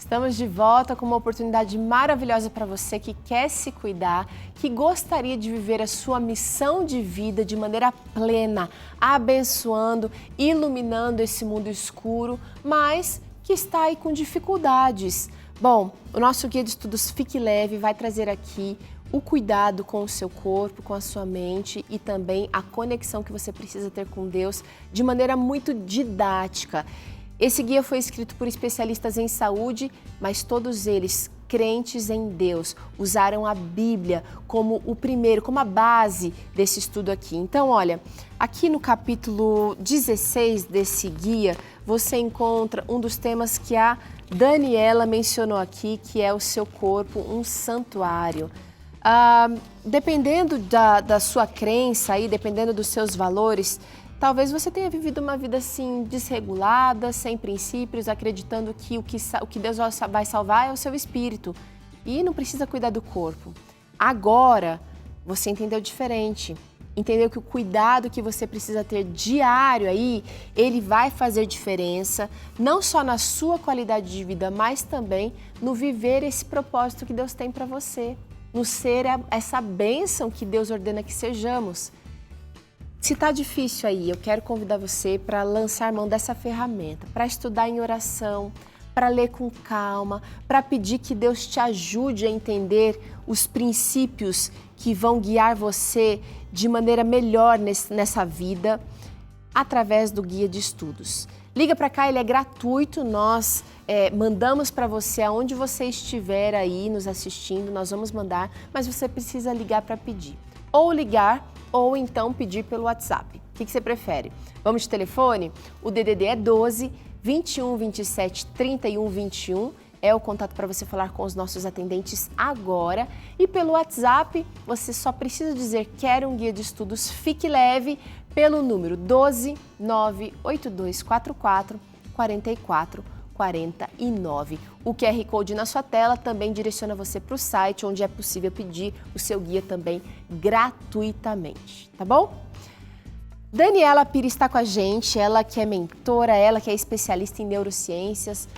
Estamos de volta com uma oportunidade maravilhosa para você que quer se cuidar, que gostaria de viver a sua missão de vida de maneira plena, abençoando, iluminando esse mundo escuro, mas que está aí com dificuldades. Bom, o nosso guia de estudos Fique Leve vai trazer aqui o cuidado com o seu corpo, com a sua mente e também a conexão que você precisa ter com Deus de maneira muito didática. Esse guia foi escrito por especialistas em saúde, mas todos eles, crentes em Deus, usaram a Bíblia como o primeiro, como a base desse estudo aqui. Então, olha, aqui no capítulo 16 desse guia, você encontra um dos temas que a Daniela mencionou aqui, que é o seu corpo, um santuário. Dependendo da sua crença aí, dependendo dos seus valores, talvez você tenha vivido uma vida assim desregulada, sem princípios, acreditando que o que Deus vai salvar é o seu espírito e não precisa cuidar do corpo. Agora, você entendeu diferente. Entendeu que o cuidado que você precisa ter diário aí, ele vai fazer diferença, não só na sua qualidade de vida, mas também no viver esse propósito que Deus tem para você, no ser essa bênção que Deus ordena que sejamos. Se está difícil aí, eu quero convidar você para lançar mão dessa ferramenta, para estudar em oração, para ler com calma, para pedir que Deus te ajude a entender os princípios que vão guiar você de maneira melhor nessa vida, através do guia de estudos. Liga para cá, ele é gratuito, nós mandamos para você aonde você estiver aí nos assistindo, nós vamos mandar, mas você precisa ligar para pedir. Ou ligar, ou então pedir pelo WhatsApp. O que você prefere? Vamos de telefone? O DDD é 12 21 27 31 21. É o contato para você falar com os nossos atendentes agora. E pelo WhatsApp, você só precisa dizer quero um guia de estudos Fique Leve pelo número 12 98244 44 49. O QR Code na sua tela também direciona você para o site, onde é possível pedir o seu guia também gratuitamente, tá bom? Daniela Pires está com a gente, ela que é mentora, ela que é especialista em neurociências,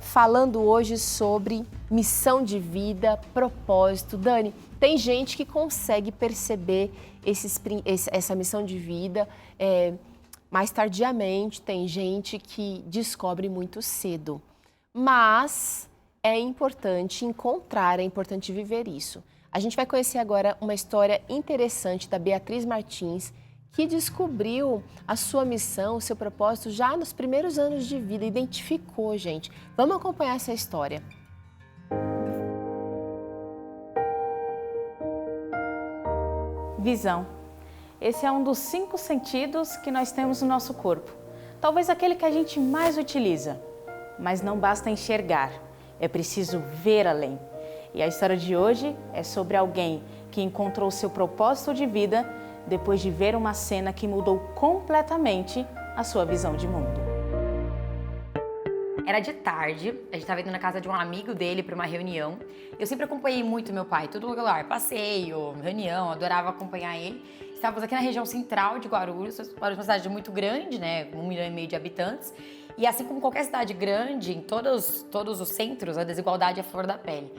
falando hoje sobre missão de vida, propósito. Dani, tem gente que consegue perceber essa missão de vida mais tardiamente, tem gente que descobre muito cedo. Mas é importante encontrar, é importante viver isso. A gente vai conhecer agora uma história interessante da Beatriz Martins, que descobriu a sua missão, o seu propósito já nos primeiros anos de vida, identificou, gente. Vamos acompanhar essa história. Visão. Esse é um dos 5 sentidos que nós temos no nosso corpo. Talvez aquele que a gente mais utiliza. Mas não basta enxergar, é preciso ver além. E a história de hoje é sobre alguém que encontrou seu propósito de vida depois de ver uma cena que mudou completamente a sua visão de mundo. Era de tarde, a gente estava indo na casa de um amigo dele para uma reunião. Eu sempre acompanhei muito meu pai, todo lugar, passeio, reunião, adorava acompanhar ele. Estávamos aqui na região central de Guarulhos, uma cidade muito grande, né, 1,5 milhão de habitantes. E assim como qualquer cidade grande, em todos os centros, a desigualdade é a flor da pele.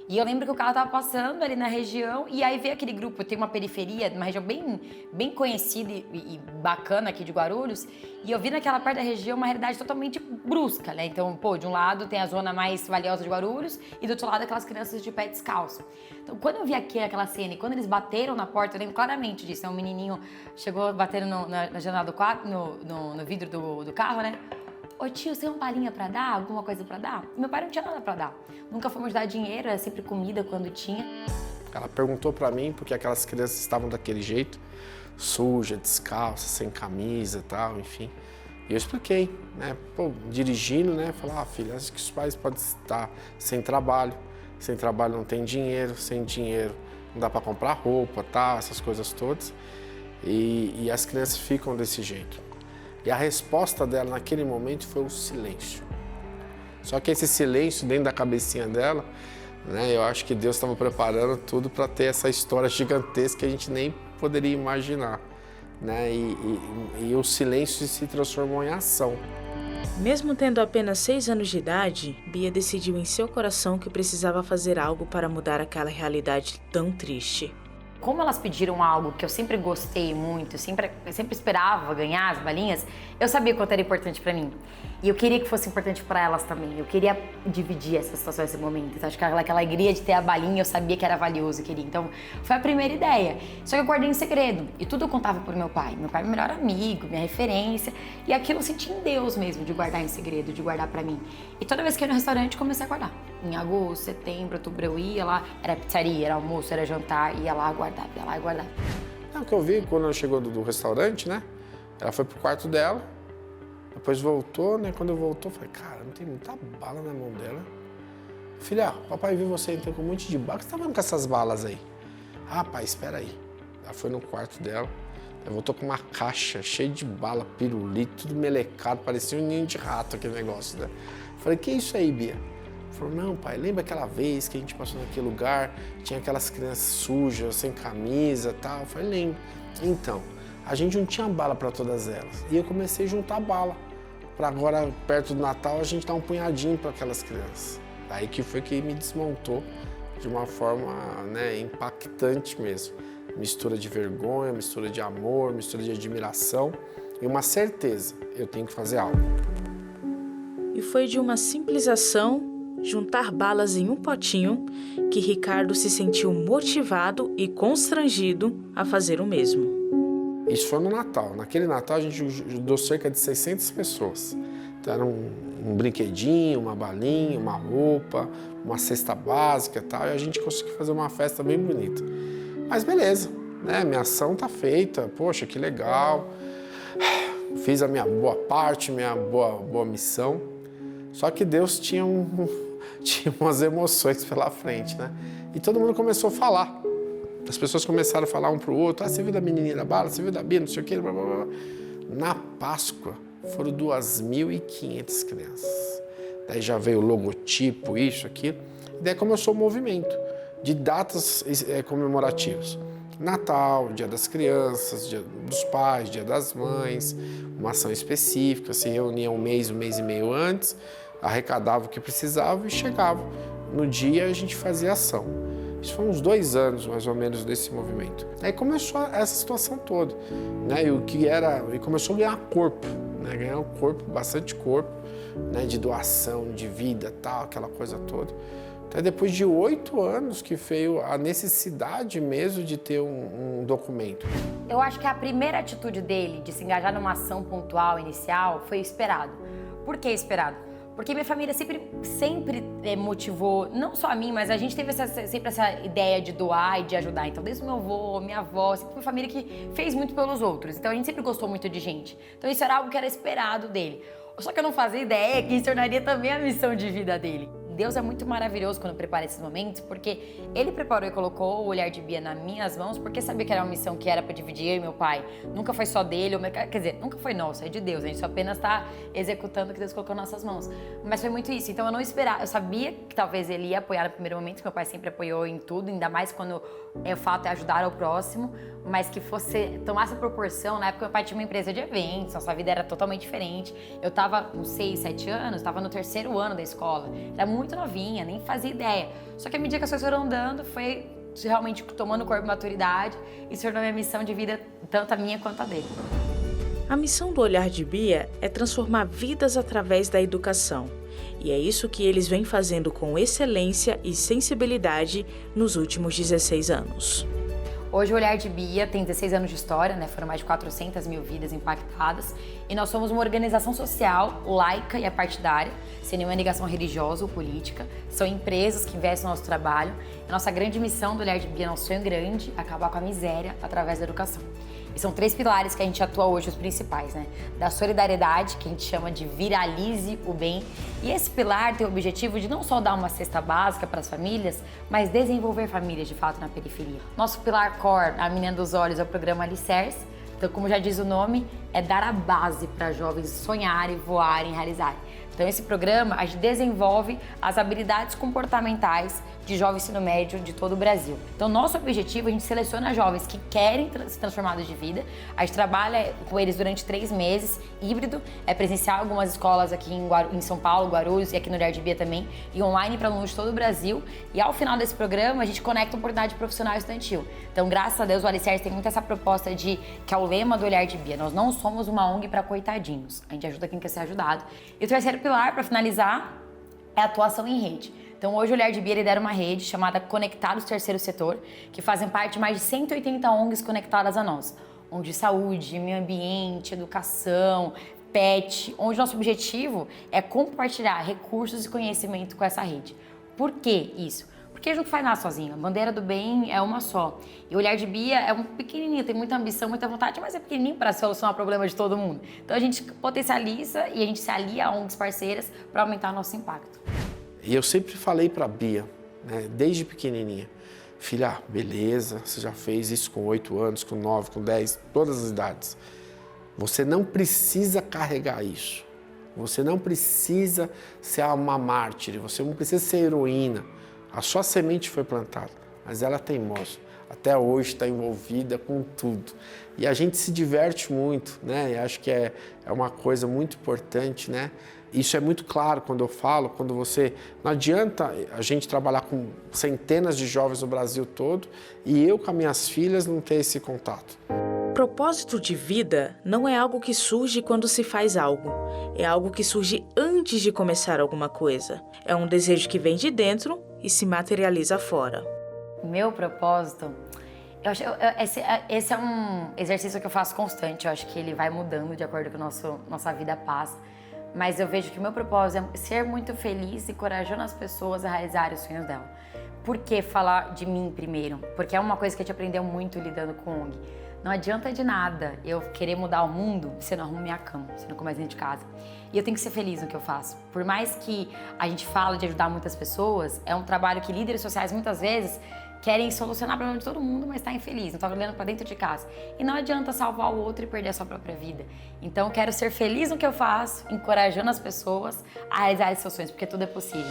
E eu lembro que o carro estava passando ali na região e aí veio aquele grupo, tem uma periferia, uma região bem conhecida e bacana aqui de Guarulhos, e eu vi naquela parte da região uma realidade totalmente brusca, né? Então, de um lado tem a zona mais valiosa de Guarulhos e do outro lado aquelas crianças de pé descalço. Então, quando eu vi aquela cena e quando eles bateram na porta, eu lembro claramente disso, um menininho chegou batendo na janela do quarto, no vidro do carro, né? Ô tio, você tem uma palhinha pra dar? Alguma coisa pra dar? Meu pai não tinha nada pra dar. Nunca fomos dar dinheiro, era sempre comida quando tinha. Ela perguntou pra mim porque aquelas crianças estavam daquele jeito, suja, descalça, sem camisa e tal, enfim. E eu expliquei, né? Dirigindo, né? Falar, filha, acho que os pais podem estar sem trabalho não tem dinheiro, sem dinheiro não dá pra comprar roupa, tá? Essas coisas todas. E as crianças ficam desse jeito. E a resposta dela naquele momento foi o silêncio. Só que esse silêncio dentro da cabecinha dela, né, eu acho que Deus estava preparando tudo para ter essa história gigantesca que a gente nem poderia imaginar. Né? E o silêncio se transformou em ação. Mesmo tendo apenas 6 anos de idade, Bia decidiu em seu coração que precisava fazer algo para mudar aquela realidade tão triste. Como elas pediram algo que eu sempre gostei muito, eu sempre esperava ganhar as balinhas, eu sabia quanto era importante pra mim. E eu queria que fosse importante pra elas também. Eu queria dividir essa situação, esse momento. Então, acho que aquela alegria de ter a balinha, eu sabia que era valioso, eu queria. Então, foi a primeira ideia. Só que eu guardei em segredo. E tudo eu contava pro meu pai. Meu pai é meu melhor amigo, minha referência. E aquilo eu senti em Deus mesmo, de guardar em segredo, de guardar pra mim. E toda vez que eu ia no restaurante, comecei a guardar. Em agosto, setembro, outubro, eu ia lá. Era pizzaria, era almoço, era jantar. Ia lá guardar, ia lá guardar. O que eu vi quando ela chegou do restaurante, né? Ela foi pro quarto dela. Depois voltou, né? Quando eu voltou, eu falei, cara, não tem muita bala na mão dela. Filha, papai viu você entrando com um monte de bala. O que você tá vendo com essas balas aí? Ah, pai, espera aí. Ela foi no quarto dela. Ela voltou com uma caixa cheia de bala, pirulito, tudo melecado. Parecia um ninho de rato aquele negócio, né? Eu falei, que isso aí, Bia? Ela falou, não, pai, lembra aquela vez que a gente passou naquele lugar? Tinha aquelas crianças sujas, sem camisa e tal. Eu falei, lembro. Então, a gente não tinha bala para todas elas. E eu comecei a juntar bala. Para agora, perto do Natal, a gente dar um punhadinho para aquelas crianças. Daí que foi que me desmontou de uma forma, né, impactante mesmo. Mistura de vergonha, mistura de amor, mistura de admiração e uma certeza, eu tenho que fazer algo. E foi de uma simples ação, juntar balas em um potinho, que Ricardo se sentiu motivado e constrangido a fazer o mesmo. Isso foi no Natal. Naquele Natal a gente ajudou cerca de 600 pessoas. Então era um brinquedinho, uma balinha, uma roupa, uma cesta básica e tal. E a gente conseguiu fazer uma festa bem bonita. Mas beleza, né? Minha ação tá feita. Poxa, que legal. Fiz a minha boa parte, minha boa missão. Só que Deus tinha umas emoções pela frente, né? E todo mundo começou a falar. As pessoas começaram a falar um pro outro, você viu da menininha da bala, você viu da Bia, não sei o quê, blá, blá, blá. Na Páscoa, foram 2.500 crianças. Daí já veio o logotipo, isso, aquilo. E daí começou o movimento de datas comemorativas. Natal, Dia das Crianças, Dia dos Pais, Dia das Mães, uma ação específica, se reunia um mês e meio antes, arrecadava o que precisava e chegava. No dia a gente fazia ação. Isso foi uns 2 anos, mais ou menos, desse movimento. Aí começou essa situação toda, né? E começou a ganhar corpo, né? Ganhar um corpo, bastante corpo, né? De doação, de vida, tal, aquela coisa toda. Até depois de 8 anos que veio a necessidade mesmo de ter um documento. Eu acho que a primeira atitude dele de se engajar numa ação pontual, inicial, foi esperado. Por que esperado? Porque minha família sempre motivou, não só a mim, mas a gente teve sempre essa ideia de doar e de ajudar. Então, desde o meu avô, minha avó, sempre foi uma família que fez muito pelos outros. Então, a gente sempre gostou muito de gente. Então, isso era algo que era esperado dele. Só que eu não fazia ideia que isso tornaria também a missão de vida dele. Deus é muito maravilhoso quando prepara esses momentos, porque Ele preparou e colocou o olhar de Bia nas minhas mãos, porque sabia que era uma missão que era para dividir eu e meu pai. Nunca foi só dele, quer dizer, nunca foi nosso, é de Deus. A gente só apenas está executando o que Deus colocou nas nossas mãos. Mas foi muito isso. Então eu não esperava, eu sabia que talvez Ele ia apoiar no primeiro momento, que meu pai sempre apoiou em tudo, ainda mais quando o fato é ajudar ao próximo, mas que tomasse proporção. Na época meu pai tinha uma empresa de eventos, nossa vida era totalmente diferente. Eu tava com 6, 7 anos, tava no 3º ano da escola, era muito novinha, nem fazia ideia. Só que à medida que as coisas foram andando, foi realmente tomando corpo e maturidade e se tornou minha missão de vida, tanto a minha quanto a dele. A missão do Olhar de Bia é transformar vidas através da educação. E é isso que eles vêm fazendo com excelência e sensibilidade nos últimos 16 anos. Hoje o Olhar de Bia tem 16 anos de história, né? Foram mais de 400 mil vidas impactadas. E nós somos uma organização social, laica e apartidária, sem nenhuma ligação religiosa ou política. São empresas que investem no nosso trabalho. A nossa grande missão do Olhar de Bia, nosso sonho grande, é acabar com a miséria através da educação. E são 3 pilares que a gente atua hoje, os principais, né? Da solidariedade, que a gente chama de viralize o bem. E esse pilar tem o objetivo de não só dar uma cesta básica para as famílias, mas desenvolver famílias de fato na periferia. Nosso pilar core, a menina dos olhos, é o programa Alicerce. Então, como já diz o nome, é dar a base para jovens sonharem, voarem, realizarem. Então, esse programa, a gente desenvolve as habilidades comportamentais de jovens ensino médio de todo o Brasil. Então, nosso objetivo, a gente seleciona jovens que querem se transformar de vida. A gente trabalha com eles durante 3 meses, híbrido, é presencial em algumas escolas aqui em São Paulo, Guarulhos e aqui no Olhar de Bia também, e online para alunos de todo o Brasil. E ao final desse programa, a gente conecta uma oportunidade profissional e estudantil. Então, graças a Deus, o Alicerce tem muito essa proposta que é o lema do Olhar de Bia. Nós não somos uma ONG para coitadinhos. A gente ajuda quem quer ser ajudado. E o terceiro pilar, para finalizar, é a atuação em rede. Então, hoje o Olhar de Bia lidera uma rede chamada Conectados Terceiro Setor, que fazem parte de mais de 180 ONGs conectadas a nós. ONG de saúde, meio ambiente, educação, PET, onde nosso objetivo é compartilhar recursos e conhecimento com essa rede. Por que isso? Porque a gente não faz nada sozinho. A bandeira do bem é uma só. E o Olhar de Bia é um pequenininho, tem muita ambição, muita vontade, mas é pequenininho para solucionar o problema de todo mundo. Então a gente potencializa e a gente se alia a ONGs parceiras para aumentar nosso impacto. E eu sempre falei para a Bia, né, desde pequenininha, filha, beleza, você já fez isso com 8 anos, com 9, com 10, todas as idades. Você não precisa carregar isso. Você não precisa ser uma mártir, você não precisa ser heroína. A sua semente foi plantada, mas ela é teimosa. Até hoje está envolvida com tudo. E a gente se diverte muito, né? E acho que é uma coisa muito importante, né? Isso é muito claro quando eu falo, quando você... Não adianta a gente trabalhar com centenas de jovens no Brasil todo e eu com as minhas filhas não ter esse contato. Propósito de vida não é algo que surge quando se faz algo. É algo que surge antes de começar alguma coisa. É um desejo que vem de dentro e se materializa fora. Meu propósito, esse é um exercício que eu faço constante. Eu acho que ele vai mudando de acordo com a nossa vida passa. Mas eu vejo que o meu propósito é ser muito feliz e corajando as pessoas a realizarem os sonhos dela. Por que falar de mim primeiro? Porque é uma coisa que a gente aprendeu muito lidando com ONG. Não adianta de nada eu querer mudar o mundo se eu não arrumo minha cama, se eu não começo dentro de casa. E eu tenho que ser feliz no que eu faço. Por mais que a gente fala de ajudar muitas pessoas, é um trabalho que líderes sociais muitas vezes querem solucionar o problema de todo mundo, mas está infeliz, não está olhando para dentro de casa. E não adianta salvar o outro e perder a sua própria vida. Então eu quero ser feliz no que eu faço, encorajando as pessoas a realizar seus sonhos, porque tudo é possível.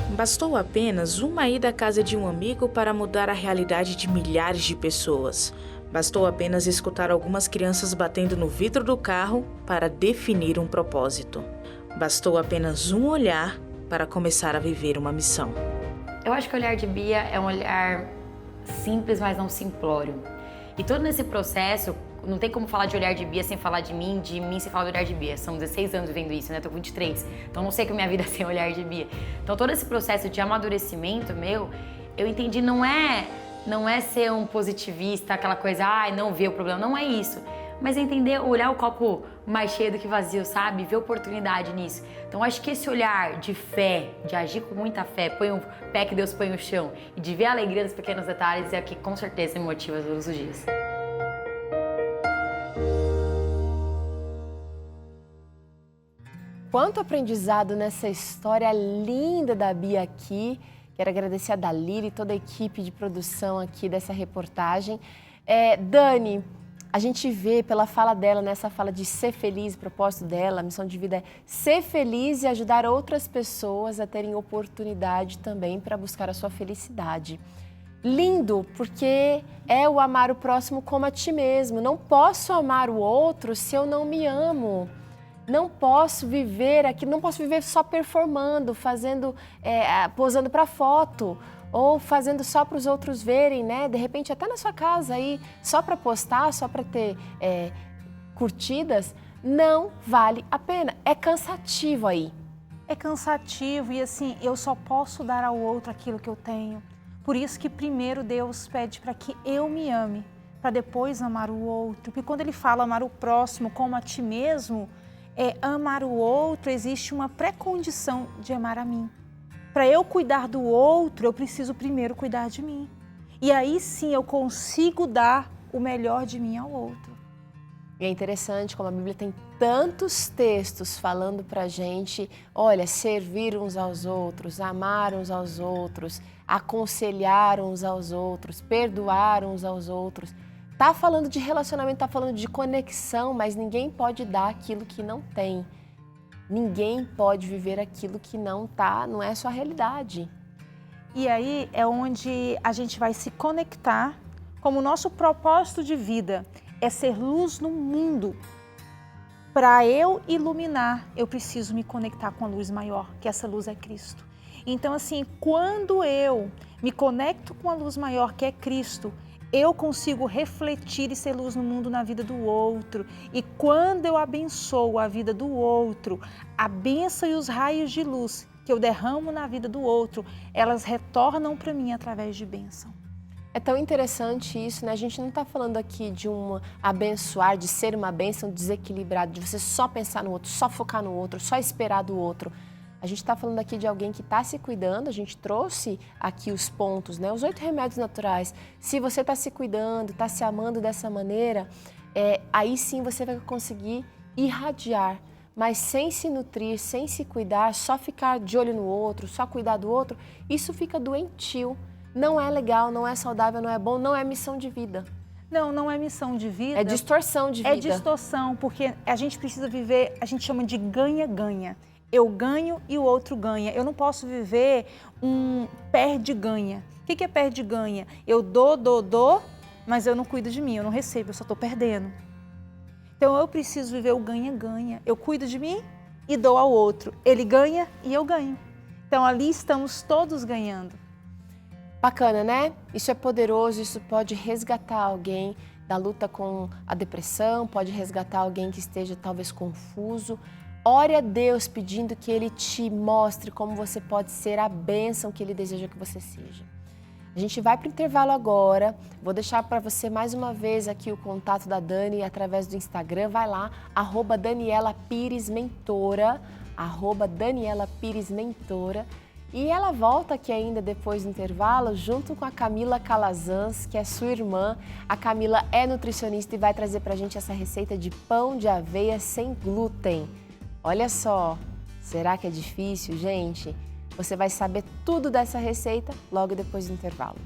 Bastou apenas uma ida à casa de um amigo para mudar a realidade de milhares de pessoas. Bastou apenas escutar algumas crianças batendo no vidro do carro para definir um propósito. Bastou apenas um olhar para começar a viver uma missão. Eu acho que o Olhar de Bia é um olhar simples, mas não simplório. E todo nesse processo, não tem como falar de Olhar de Bia sem falar de mim sem falar do Olhar de Bia. São 16 anos vivendo isso, né? Eu tô com 23. Então não sei que minha vida é sem Olhar de Bia. Então todo esse processo de amadurecimento meu, eu entendi não é ser um positivista, aquela coisa, não ver o problema, não é isso. Mas é entender, olhar o copo mais cheio do que vazio, sabe? Ver oportunidade nisso. Então acho que esse olhar de fé, de agir com muita fé, põe o pé que Deus põe no chão, e de ver a alegria dos pequenos detalhes é o que com certeza me motiva todos os dias. Quanto aprendizado nessa história linda da Bia aqui. Quero agradecer a Dalila e toda a equipe de produção aqui dessa reportagem. Dani, a gente vê pela fala dela, nessa fala de ser feliz, o propósito dela, a missão de vida é ser feliz e ajudar outras pessoas a terem oportunidade também para buscar a sua felicidade. Lindo, porque é o amar o próximo como a ti mesmo. Não posso amar o outro se eu não me amo. Não posso viver aqui, não posso viver só performando, posando para foto ou fazendo só para os outros verem, né? De repente até na sua casa aí, só para postar, só para ter curtidas, não vale a pena. É cansativo aí. É cansativo e assim, eu só posso dar ao outro aquilo que eu tenho. Por isso que primeiro Deus pede para que eu me ame, para depois amar o outro. Porque quando ele fala amar o próximo como a ti mesmo, amar o outro, existe uma pré-condição de amar a mim. Para eu cuidar do outro, eu preciso primeiro cuidar de mim. E aí sim eu consigo dar o melhor de mim ao outro. E é interessante como a Bíblia tem tantos textos falando pra gente, olha, servir uns aos outros, amar uns aos outros, aconselhar uns aos outros, perdoar uns aos outros. Tá falando de relacionamento, tá falando de conexão, mas ninguém pode dar aquilo que não tem. Ninguém pode viver aquilo que não é sua realidade. E aí é onde a gente vai se conectar, como o nosso propósito de vida é ser luz no mundo. Para eu iluminar, eu preciso me conectar com a luz maior, que essa luz é Cristo. Então, assim, quando eu me conecto com a luz maior, que é Cristo, eu consigo refletir e ser luz no mundo, na vida do outro. E quando eu abençoo a vida do outro, a bênção e os raios de luz que eu derramo na vida do outro, elas retornam para mim através de bênção. É tão interessante isso, né? A gente não está falando aqui de um abençoar, de ser uma bênção desequilibrada, de você só pensar no outro, só focar no outro, só esperar do outro. A gente está falando aqui de alguém que está se cuidando, a gente trouxe aqui os pontos, né? Os 8 remédios naturais. Se você está se cuidando, está se amando dessa maneira, aí sim você vai conseguir irradiar. Mas sem se nutrir, sem se cuidar, só ficar de olho no outro, só cuidar do outro, isso fica doentio. Não é legal, não é saudável, não é bom, não é missão de vida. Não, não é missão de vida. É distorção de vida. É distorção, porque a gente precisa viver, a gente chama de ganha-ganha. Eu ganho e o outro ganha. Eu não posso viver um perde-ganha. O que é perde-ganha? Eu dou, mas eu não cuido de mim, eu não recebo, eu só estou perdendo. Então eu preciso viver o ganha-ganha. Eu cuido de mim e dou ao outro. Ele ganha e eu ganho. Então ali estamos todos ganhando. Bacana, né? Isso é poderoso, isso pode resgatar alguém da luta com a depressão, pode resgatar alguém que esteja talvez confuso. Ore a Deus pedindo que Ele te mostre como você pode ser a bênção que Ele deseja que você seja. A gente vai para o intervalo agora, vou deixar para você mais uma vez aqui o contato da Dani através do Instagram, vai lá, @DanielaPiresMentora, @DanielaPiresMentora. E ela volta aqui ainda depois do intervalo, junto com a Camila Calazans, que é sua irmã. A Camila é nutricionista e vai trazer pra gente essa receita de pão de aveia sem glúten. Olha só, será que é difícil, gente? Você vai saber tudo dessa receita logo depois do intervalo.